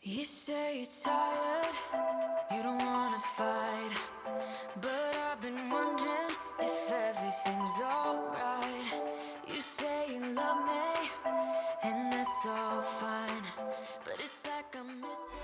You say you're tired, you don't wanna fight, but I've been wondering if everything's alright. You say you love me, and that's all fine, but it's like I'm missing.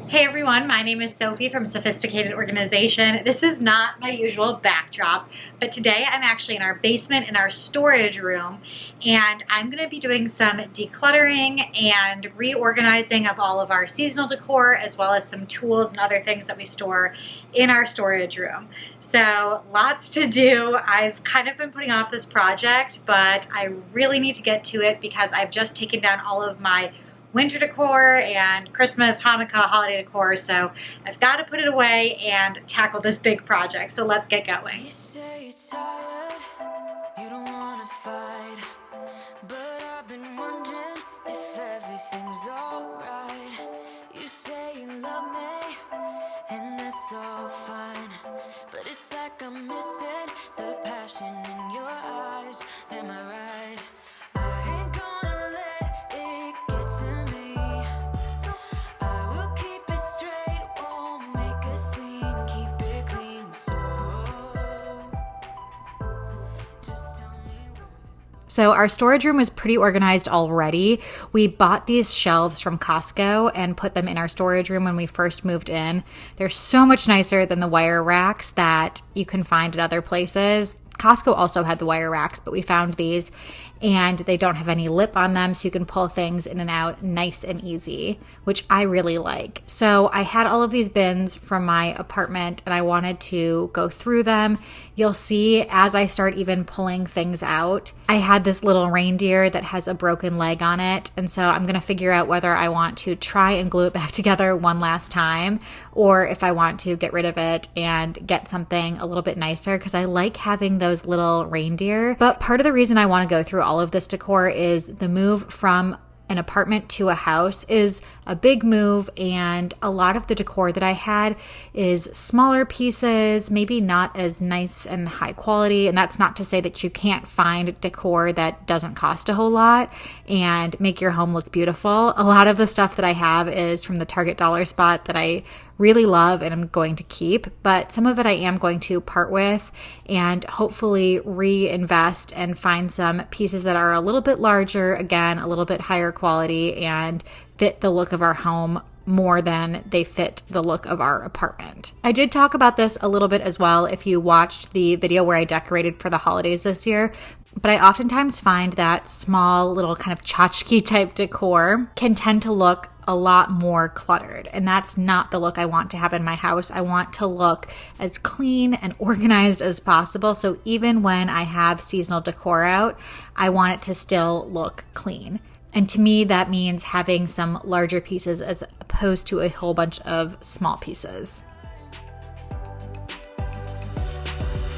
Hey everyone, my name is Sophie from Sophisticated Organization. This is not my usual backdrop, but today I'm actually in our basement in our storage room, and I'm going to be doing some decluttering and reorganizing of all of our seasonal decor, as well as some tools and other things that we store in our storage room. So lots to do. I've kind of been putting off this project, but I really need to get to it because I've just taken down all of my winter decor and Christmas, Hanukkah, holiday decor, so I've got to put it away and tackle this big project. So let's get going. You say you're tired, you don't wanna fight, but I've been wondering if everything's alright. You say you love me, and that's all fine, but it's like I'm missing the passion in your eyes. Am I right? I ain't gonna let it get to me. I will keep it straight, won't make a scene, keep it clean. So just tell me what's. So our storage room is pretty organized already. We bought these shelves from Costco and put them in our storage room when we first moved in. They're so much nicer than the wire racks that you can find at other places. Costco also had the wire racks, but we found these, and they don't have any lip on them, so you can pull things in and out nice and easy, which I really like. So I had all of these bins from my apartment, and I wanted to go through them. You'll see as I start even pulling things out, I had this little reindeer that has a broken leg on it, and so I'm going to figure out whether I want to try and glue it back together one last time, or if I want to get rid of it and get something a little bit nicer, because I like having those little reindeer. But part of the reason I want to go through all of this decor is the move from an apartment to a house is a big move, and a lot of the decor that I had is smaller pieces, maybe not as nice and high quality. And that's not to say that you can't find decor that doesn't cost a whole lot and make your home look beautiful. A lot of the stuff that I have is from the Target dollar spot that I really love and I'm going to keep, but some of it I am going to part with and hopefully reinvest and find some pieces that are a little bit larger, again, a little bit higher quality, and fit the look of our home more than they fit the look of our apartment. I did talk about this a little bit as well if you watched the video where I decorated for the holidays this year, but I oftentimes find that small little kind of tchotchke type decor can tend to look a lot more cluttered, and that's not the look I want to have in my house. I want to look as clean and organized as possible, so even when I have seasonal decor out, I want it to still look clean. And to me, that means having some larger pieces as opposed to a whole bunch of small pieces.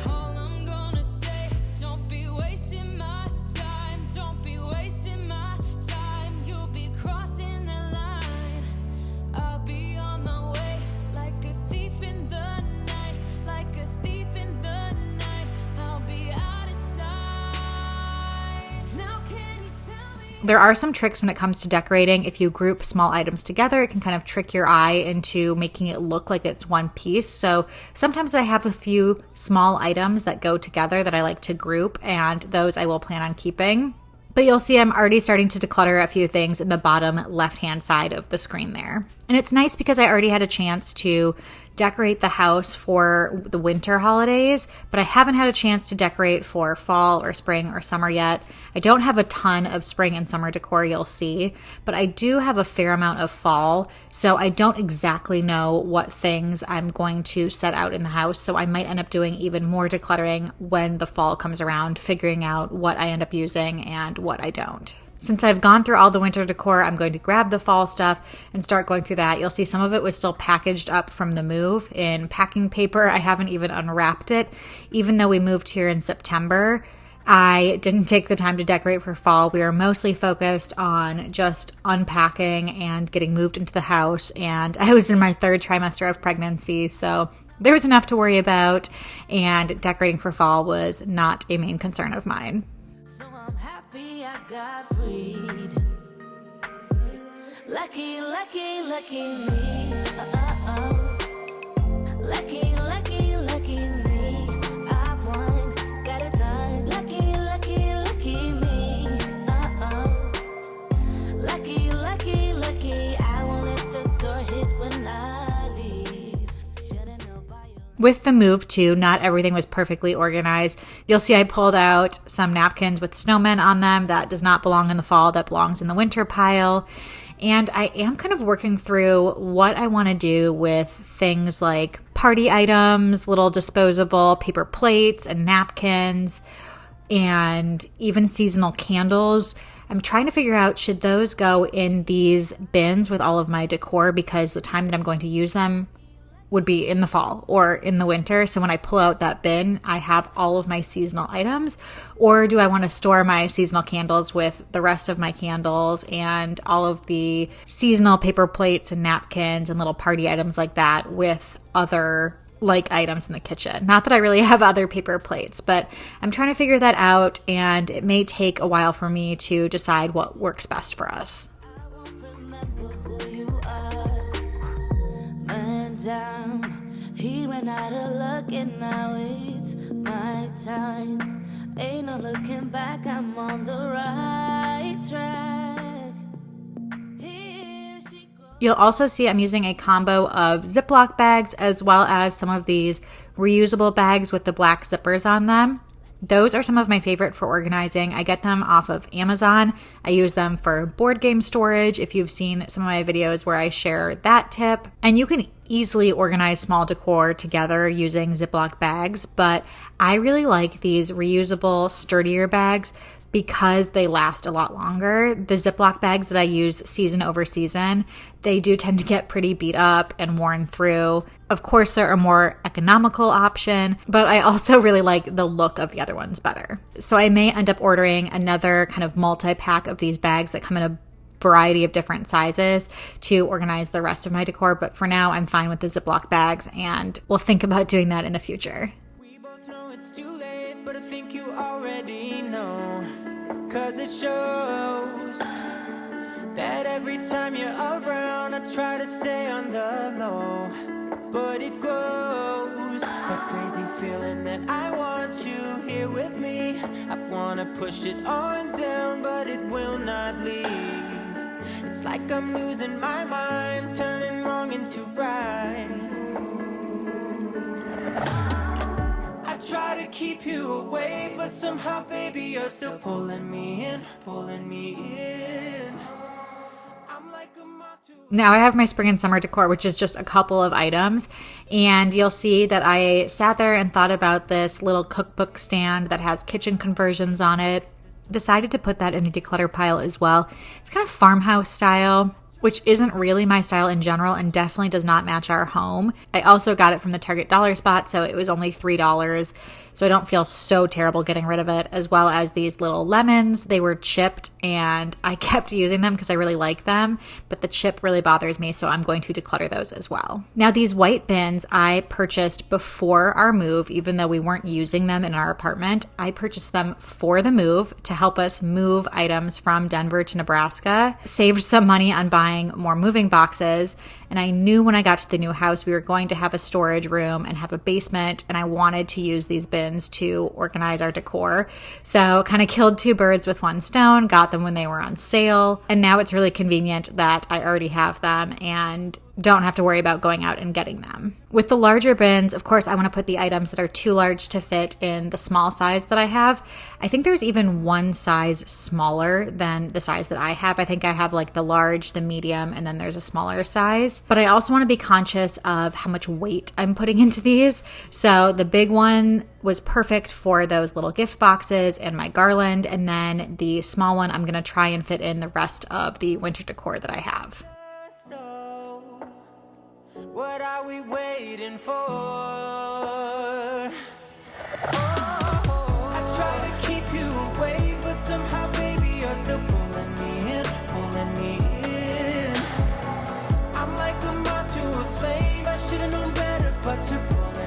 All I'm gonna say, don't be wasting my time, don't be wasting my time. You'll be crossing the line, I'll be on my way, like a thief in the night, like a thief in the night. I'll be out of sight. Now can you tell me? There are some tricks when it comes to decorating. If you group small items together, it can kind of trick your eye into making it look like it's one piece. So sometimes I have a few small items that go together that I like to group, and those I will plan on keeping. But you'll see I'm already starting to declutter a few things in the bottom left-hand side of the screen there. And it's nice because I already had a chance to decorate the house for the winter holidays, but I haven't had a chance to decorate for fall or spring or summer yet. I don't have a ton of spring and summer decor, you'll see, but I do have a fair amount of fall, so I don't exactly know what things I'm going to set out in the house, so I might end up doing even more decluttering when the fall comes around, figuring out what I end up using and what I don't. Since I've gone through all the winter decor, I'm going to grab the fall stuff and start going through that. You'll see some of it was still packaged up from the move in packing paper. I haven't even unwrapped it. Even though we moved here in September, I didn't take the time to decorate for fall. We were mostly focused on just unpacking and getting moved into the house. And I was in my third trimester of pregnancy, so there was enough to worry about, and decorating for fall was not a main concern of mine. So I'm happy I got freed. Lucky, lucky, lucky me. Lucky, lucky, lucky me. I won, got it done. Lucky, lucky, lucky me. Lucky, lucky, lucky. I won't let the door hit when I leave. Shouldn't know by your... With the move too, not everything was perfectly organized. You'll see I pulled out some napkins with snowmen on them. That does not belong in the fall, that belongs in the winter pile. And I am kind of working through what I want to do with things like party items, little disposable paper plates and napkins, and even seasonal candles. I'm trying to figure out, should those go in these bins with all of my decor, because the time that I'm going to use them would be in the fall or in the winter. So when I pull out that bin, I have all of my seasonal items. Or do I want to store my seasonal candles with the rest of my candles and all of the seasonal paper plates and napkins and little party items like that with other like items in the kitchen? Not that I really have other paper plates, but I'm trying to figure that out, and it may take a while for me to decide what works best for us. Down. He ran out of luck and now it's my time. Ain't no looking back, I'm on the right track. Here she goes. You'll also see I'm using a combo of Ziploc bags as well as some of these reusable bags with the black zippers on them. Those are some of my favorite for organizing. I get them off of Amazon. I use them for board game storage, if you've seen some of my videos where I share that tip. And you can easily organize small decor together using Ziploc bags, but I really like these reusable, sturdier bags because they last a lot longer. The Ziploc bags that I use season over season, they do tend to get pretty beat up and worn through. Of course, they're a more economical option, but I also really like the look of the other ones better. So I may end up ordering another kind of multi-pack of these bags that come in a variety of different sizes to organize the rest of my decor. But for now, I'm fine with the Ziploc bags, and we'll think about doing that in the future. We both know it's too late, but I think you already know. 'Cause it shows that every time you're around, I try to stay on the low. But it grows, that crazy feeling that I want you here with me. I wanna push it on down, but it will not leave. It's like I'm losing my mind, turning wrong into right. I try to keep you away, but somehow, baby, you're still pulling me in, pulling me in. I'm like a moth to... Now I have my spring and summer decor, which is just a couple of items, and you'll see that I sat there and thought about this little cookbook stand that has kitchen conversions on it. Decided to put that in the declutter pile as well. It's kind of farmhouse style, which isn't really my style in general and definitely does not match our home. I also got it from the Target dollar spot, so it was only $3. So I don't feel so terrible getting rid of it, as well as these little lemons. They were chipped and I kept using them because I really like them, but the chip really bothers me, so I'm going to declutter those as well. Now these white bins I purchased before our move, even though we weren't using them in our apartment. I purchased them for the move to help us move items from Denver to Nebraska. Saved some money on buying more moving boxes, and I knew when I got to the new house we were going to have a storage room and have a basement, and I wanted to use these bins to organize our decor. So kind of killed two birds with one stone, got them when they were on sale, and now it's really convenient that I already have them and don't have to worry about going out and getting them. With the larger bins, of course, I want to put the items that are too large to fit in the small size that I have. I think there's even one size smaller than the size that I have. I think I have like the large, the medium, and then there's a smaller size. But I also want to be conscious of how much weight I'm putting into these. So the big one was perfect for those little gift boxes and my garland. And then the small one, I'm going to try and fit in the rest of the winter decor that I have. What are we waiting for? I try to keep you away, but somehow, baby, you're still pulling me in, pulling me in. I'm like a moth to a flame, I should've known better, but you're pulling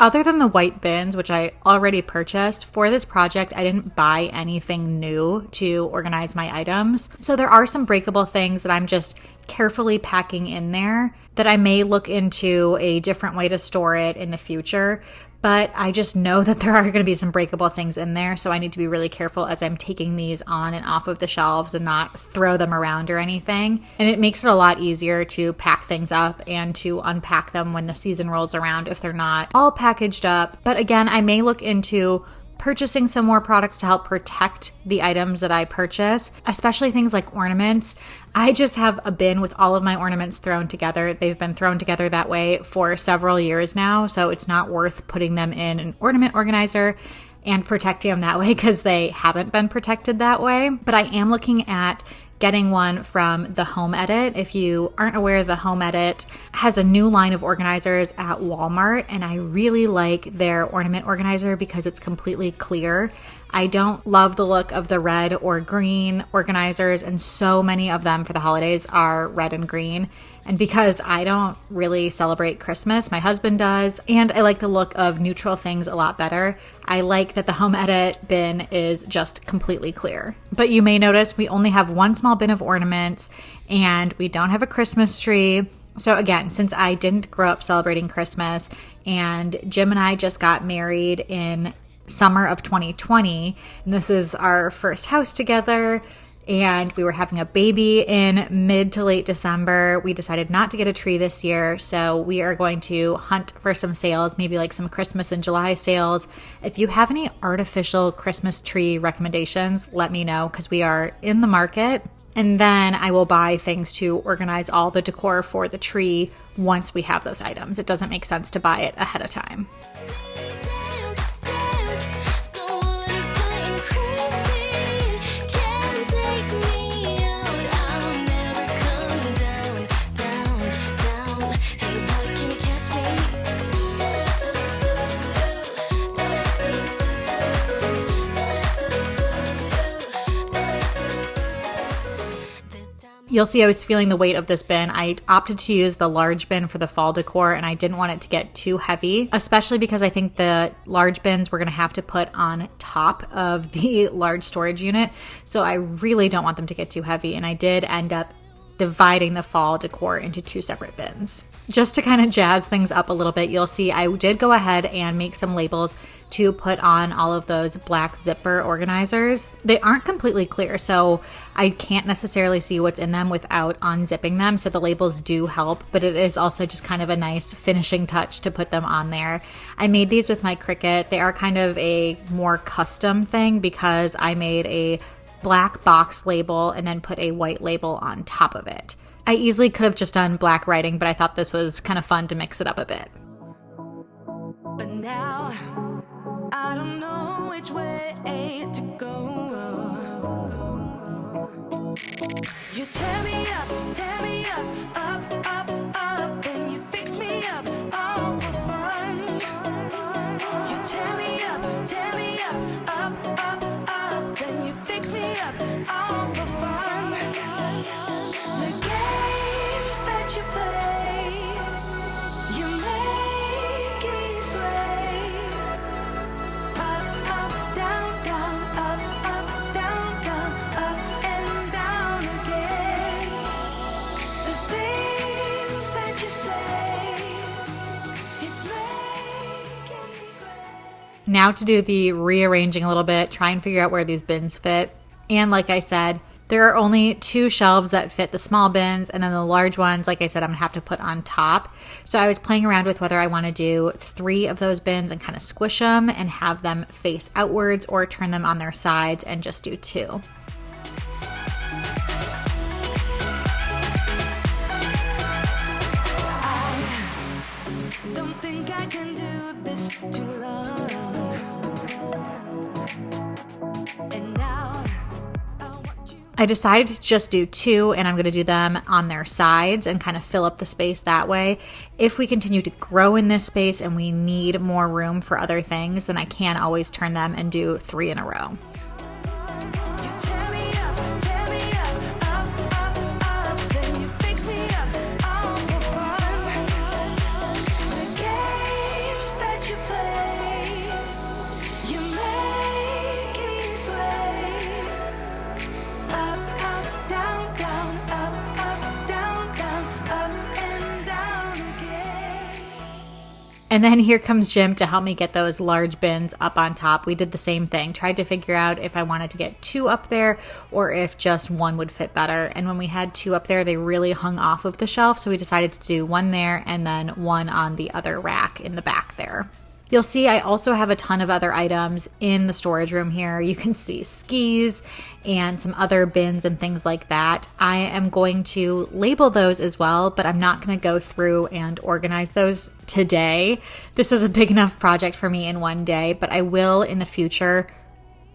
Other than the white bins, which I already purchased, for this project, I didn't buy anything new to organize my items. So there are some breakable things that I'm just carefully packing in there that I may look into a different way to store it in the future. But I just know that there are going to be some breakable things in there, so I need to be really careful as I'm taking these on and off of the shelves and not throw them around or anything. And it makes it a lot easier to pack things up and to unpack them when the season rolls around if they're not all packaged up. But again, I may look into purchasing some more products to help protect the items that I purchase, especially things like ornaments. I just have a bin with all of my ornaments thrown together. They've been thrown together that way for several years now, so it's not worth putting them in an ornament organizer and protecting them that way because they haven't been protected that way. But I am looking at getting one from the Home Edit. If you aren't aware, the Home Edit has a new line of organizers at Walmart, and I really like their ornament organizer because it's completely clear. I don't love the look of the red or green organizers, and so many of them for the holidays are red and green. And because I don't really celebrate Christmas, my husband does, and I like the look of neutral things a lot better, I like that the Home Edit bin is just completely clear. But you may notice we only have one small bin of ornaments, and we don't have a Christmas tree. So again, since I didn't grow up celebrating Christmas, and Jim and I just got married in summer of 2020, and this is our first house together, and we were having a baby in mid to late December. We decided not to get a tree this year, so we are going to hunt for some sales, maybe like some Christmas in July sales. If you have any artificial Christmas tree recommendations, let me know because we are in the market. And then I will buy things to organize all the decor for the tree once we have those items. It doesn't make sense to buy it ahead of time. You'll see I was feeling the weight of this bin. I opted to use the large bin for the fall decor, and I didn't want it to get too heavy, especially because I think the large bins we're going to have to put on top of the large storage unit. So I really don't want them to get too heavy, and I did end up dividing the fall decor into two separate bins. Just to kind of jazz things up a little bit, you'll see I did go ahead and make some labels to put on all of those black zipper organizers. They aren't completely clear, so I can't necessarily see what's in them without unzipping them, so the labels do help, but it is also just kind of a nice finishing touch to put them on there. I made these with my Cricut. They are kind of a more custom thing because I made a black box label and then put a white label on top of it. I easily could have just done black writing, but I thought this was kind of fun to mix it up a bit. But now I don't know which way to go. You tear me up, up, then you fix me up, all for fun. You tear me up, up, then you fix me up, all for fun. The games that you play, you're making me sway. Up, down, down, up, down, down, up and down again. The things that you say, it's making me great. Now to do the rearranging a little bit, try and figure out where these bins fit. And like I said, there are only two shelves that fit the small bins, and then the large ones, like I said, I'm going to have to put on top. So I was playing around with whether I want to do 3 of those bins and kind of squish them and have them face outwards, or turn them on their sides and just do 2. Don't think I can do this too long. And now I decided to just do 2, and I'm going to do them on their sides and kind of fill up the space that way. If we continue to grow in this space and we need more room for other things, then I can always turn them and do 3 in a row. you tear me up, up, then you fix me up, all for fun. The games that you play. And then here comes Jim to help me get those large bins up on top. We did the same thing, tried to figure out if I wanted to get 2 up there or if just 1 would fit better. And when we had 2 up there, they really hung off of the shelf. So we decided to do 1 there and then 1 on the other rack in the back there. You'll see I also have a ton of other items in the storage room here. You can see skis and some other bins and things like that. I am going to label those as well, but I'm not going to go through and organize those today. This was a big enough project for me in one day, but I will in the future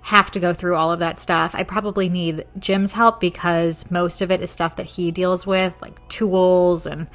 have to go through all of that stuff. I probably need Jim's help because most of it is stuff that he deals with, like tools and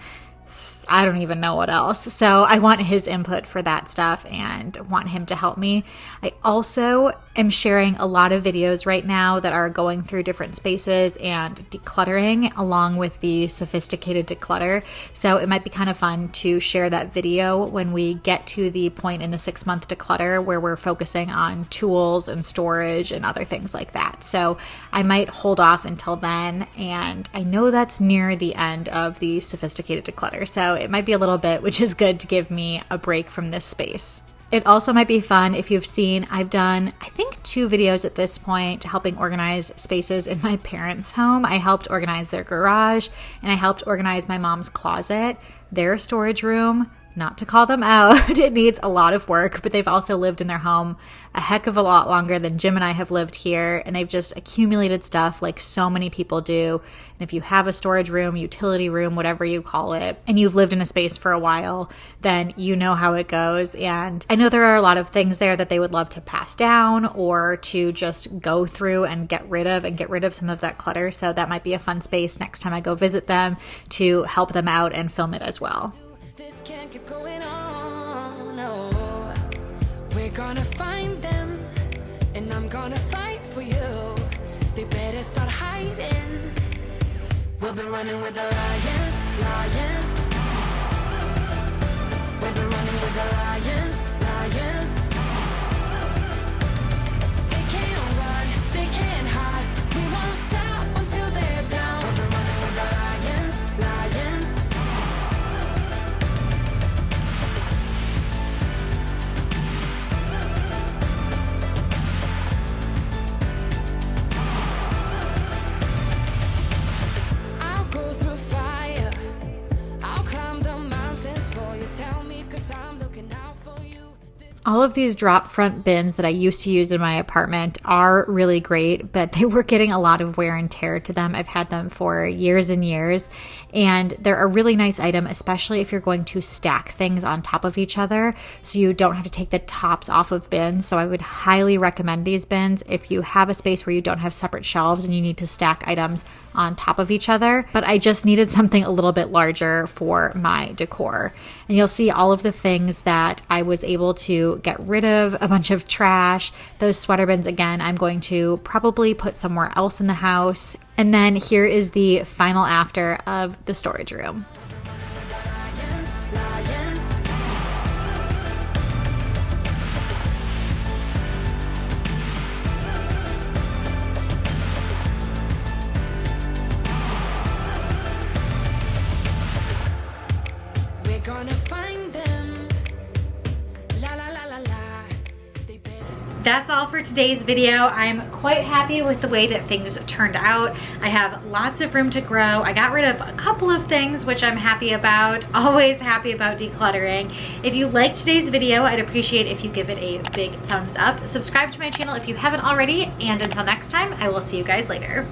I don't even know what else. So I want his input for that stuff and want him to help me. I also am sharing a lot of videos right now that are going through different spaces and decluttering along with the sophisticated declutter. So it might be kind of fun to share that video when we get to the point in the 6-month declutter where we're focusing on tools and storage and other things like that. So I might hold off until then. And I know that's near the end of the sophisticated declutter. So it might be a little bit, which is good to give me a break from this space. It also might be fun if you've seen, I've done, I think 2 videos at this point helping organize spaces in my parents' home. I helped organize their garage and I helped organize my mom's closet, their storage room. Not to call them out, it needs a lot of work, but they've also lived in their home a heck of a lot longer than Jim and I have lived here, and they've just accumulated stuff like so many people do. And if you have a storage room, utility room, whatever you call it, and you've lived in a space for a while, then you know how it goes. And I know there are a lot of things there that they would love to pass down or to just go through and get rid of some of that clutter. So that might be a fun space next time I go visit them to help them out and film it as well. This can't keep going on, no. We're gonna find them, and I'm gonna fight for you. They better start hiding. We'll be running with the lions, lions. We'll be running with the lions, lions. They can't run, they can't hide. We won't stop until they're down. We'll be running with the lions, lions. All of these drop front bins that I used to use in my apartment are really great, but they were getting a lot of wear and tear to them. I've had them for years and years, and they're a really nice item, especially if you're going to stack things on top of each other so you don't have to take the tops off of bins. So I would highly recommend these bins if you have a space where you don't have separate shelves and you need to stack items on top of each other. But I just needed something a little bit larger for my decor. And you'll see all of the things that I was able to get rid of, a bunch of trash. Those sweater bins, again, I'm going to probably put somewhere else in the house. And then here is the final after of the storage room. We're gonna find them. La la la la la. That's all for today's video. I'm quite happy with the way that things turned out. I have lots of room to grow. I got rid of a couple of things, which I'm happy about. Always happy about decluttering. If you liked today's video, I'd appreciate if you give it a big thumbs up. Subscribe to my channel if you haven't already, and until next time, I will see you guys later.